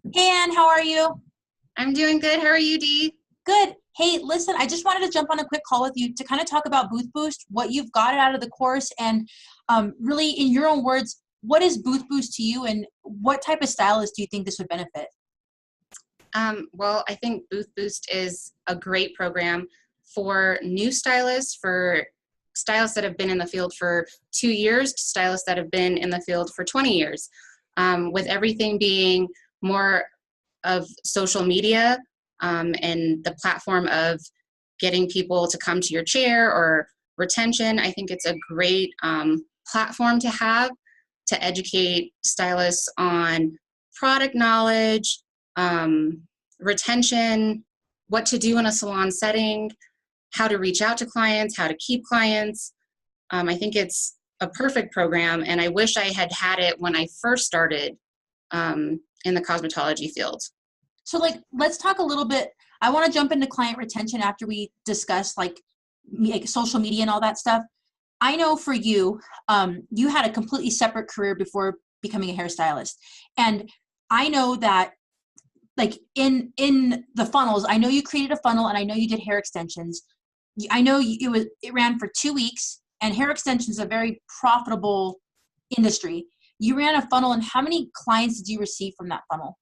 Hey Ann, how are you? I'm doing good. How are you, Dee? Good. Hey, listen, I just wanted to jump on a quick call with you to kind of talk about Booth Boost, what you've got out of the course, and really, in your own words, what is Booth Boost to you, and what type of stylist do you think this would benefit? Well, I think Booth Boost is a great program for new stylists, for stylists that have been in the field for 2 years, to stylists that have been in the field for 20 years, with everything being more of social media and the platform of getting people to come to your chair or retention. I think it's a great platform to have to educate stylists on product knowledge, retention, what to do in a salon setting, how to reach out to clients, how to keep clients. I think it's a perfect program, and I wish I had had it when I first started in the cosmetology field. So, let's talk a little bit. I want to jump into client retention after we discuss like social media and all that stuff. I know for you, you had a completely separate career before becoming a hairstylist, and I know that like in the funnels, I know you created a funnel, and I know you did hair extensions. I know it ran for 2 weeks, and hair extensions is a very profitable industry. You ran a funnel, and how many clients did you receive from that funnel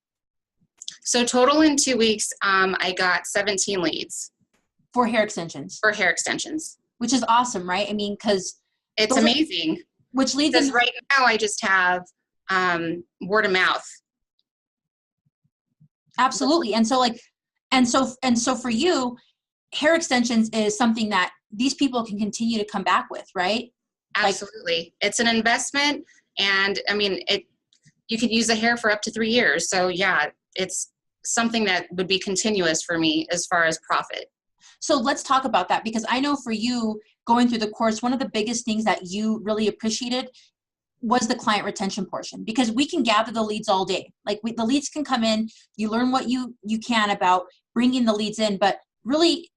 So total in 2 weeks, I got 17 leads for hair extensions? for hair extensions. Which is awesome, right? I mean, because It's those are amazing which leads because in. right now I just have word of mouth. Absolutely. And so and so for you, hair extensions is something that these people can continue to come back with, right? Like, Absolutely. It's an investment, and I mean, you could use the hair for up to 3 years. So yeah, it's something that would be continuous for me as far as profit. so let's talk about that, because I know for you, going through the course, one of the biggest things that you really appreciated was the client retention portion, because we can gather the leads all day. Like, the leads can come in, you learn what you can about bringing the leads in, but really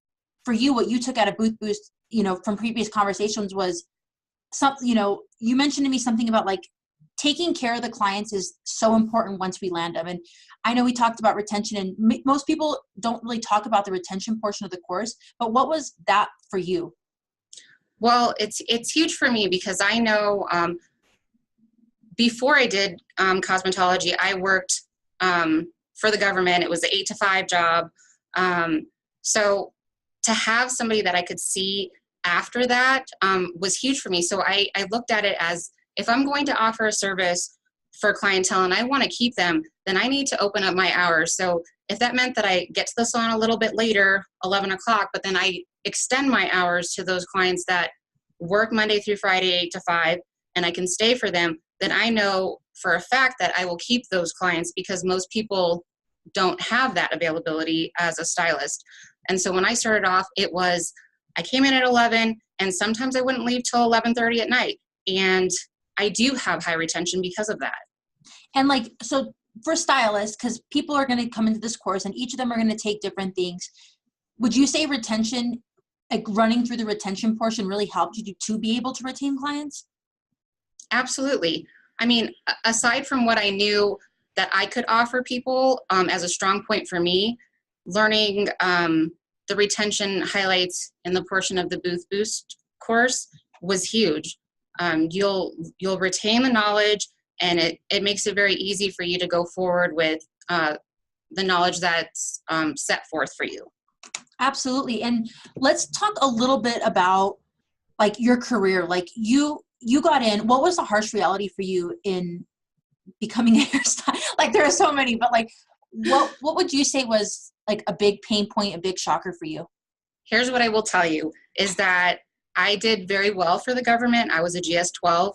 for you, what you took out of Booth Boost, from previous conversations was you mentioned to me something about like taking care of the clients is so important once we land them. And I know we talked about retention, and most people don't really talk about the retention portion of the course, but what was that for you? Well, it's huge for me because I know before I did cosmetology, I worked for the government. It was an 8 to 5 job. So to have somebody that I could see after that was huge for me. So I looked at it as, if I'm going to offer a service for clientele and I want to keep them, then I need to open up my hours. So if that meant that I get to the salon a little bit later, 11 o'clock, but then I extend my hours to those clients that work Monday through Friday, 8 to 5, and I can stay for them, then I know for a fact that I will keep those clients, because most people don't have that availability as a stylist. And so when I started off, it was, I came in at 11, and sometimes I wouldn't leave till 11:30 at night. And I do have high retention because of that. And so for stylists, because people are going to come into this course and each of them are going to take different things, would you say retention, like running through the retention portion, really helped you to be able to retain clients? Absolutely. I mean, aside from what I knew that I could offer people as a strong point for me, learning the retention highlights in the portion of the Booth Boost course was huge. You'll retain the knowledge, and it makes it very easy for you to go forward with the knowledge that's set forth for you. Absolutely. And let's talk a little bit about like your career. Like, you got in, what was the harsh reality for you in becoming a hairstylist? Like, there are so many, but like, what would you say was like a big pain point, a big shocker for you? Here's what I will tell you is that I did very well for the government. I was a GS-12,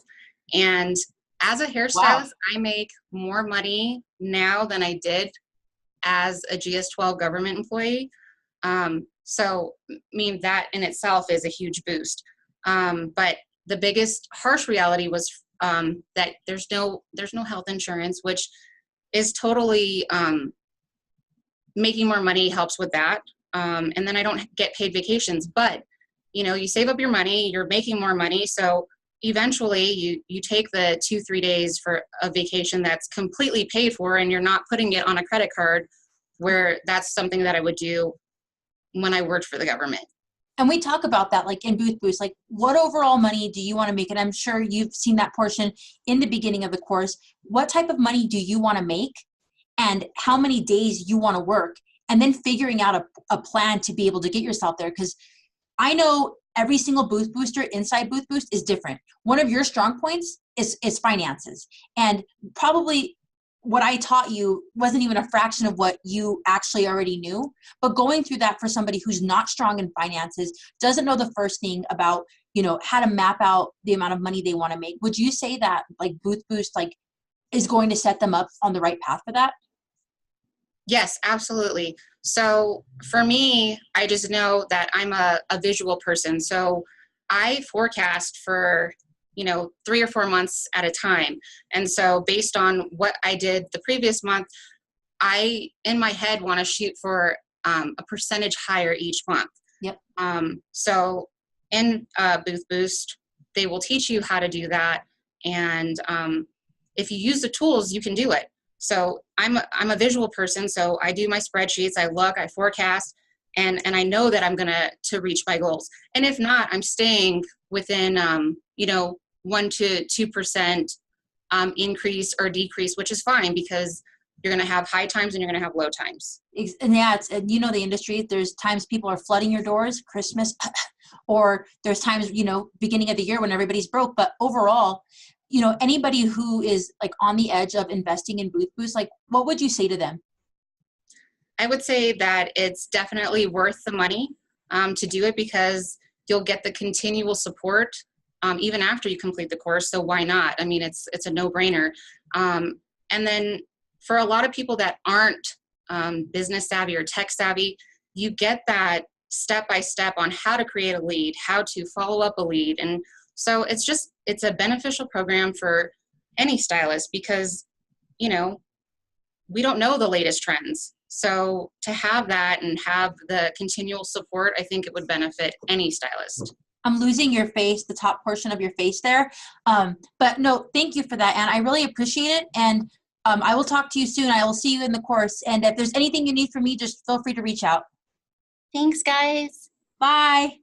and as a Wow. hairstylist, I make more money now than I did as a GS-12 government employee. So, I mean, that in itself is a huge boost. But the biggest harsh reality was that there's no health insurance, which is totally making more money helps with that. And then I don't get paid vacations, but you save up your money, you're making more money. So eventually you take the 2-3 days for a vacation that's completely paid for, and you're not putting it on a credit card, where that's something that I would do when I worked for the government. And we talk about that, like in Booth Boost, like what overall money do you want to make? And I'm sure you've seen that portion in the beginning of the course. What type of money do you want to make and how many days you want to work? And then figuring out a plan to be able to get yourself there. Because I know every single Booth Booster inside Booth Boost is different. One of your strong points is finances. And probably what I taught you wasn't even a fraction of what you actually already knew. But going through that for somebody who's not strong in finances, doesn't know the first thing about, how to map out the amount of money they want to make. Would you say that like Booth Boost is going to set them up on the right path for that? Yes, absolutely. So for me, I just know that I'm a visual person. So I forecast for, 3 or 4 months at a time. And so based on what I did the previous month, I, in my head, want to shoot for a percentage higher each month. Yep. So in Booth Boost, they will teach you how to do that. And if you use the tools, you can do it. So I'm a visual person, so I do my spreadsheets, I look, I forecast, and I know that I'm gonna reach my goals. And if not, I'm staying within 1 to 2% increase or decrease, which is fine because you're gonna have high times and you're gonna have low times. And yeah, the industry, there's times people are flooding your doors, Christmas, or there's times, beginning of the year when everybody's broke. But overall, anybody who is like on the edge of investing in Booth Boost, like what would you say to them? I would say that it's definitely worth the money to do it, because you'll get the continual support even after you complete the course. So why not? I mean, it's a no-brainer. And then for a lot of people that aren't business savvy or tech savvy, you get that step-by-step on how to create a lead, how to follow up a lead. And so it's a beneficial program for any stylist, because, we don't know the latest trends. So to have that and have the continual support, I think it would benefit any stylist. I'm losing your face, the top portion of your face there. But no, thank you for that, Anne. I really appreciate it. And I will talk to you soon. I will see you in the course. And if there's anything you need from me, just feel free to reach out. Thanks, guys. Bye.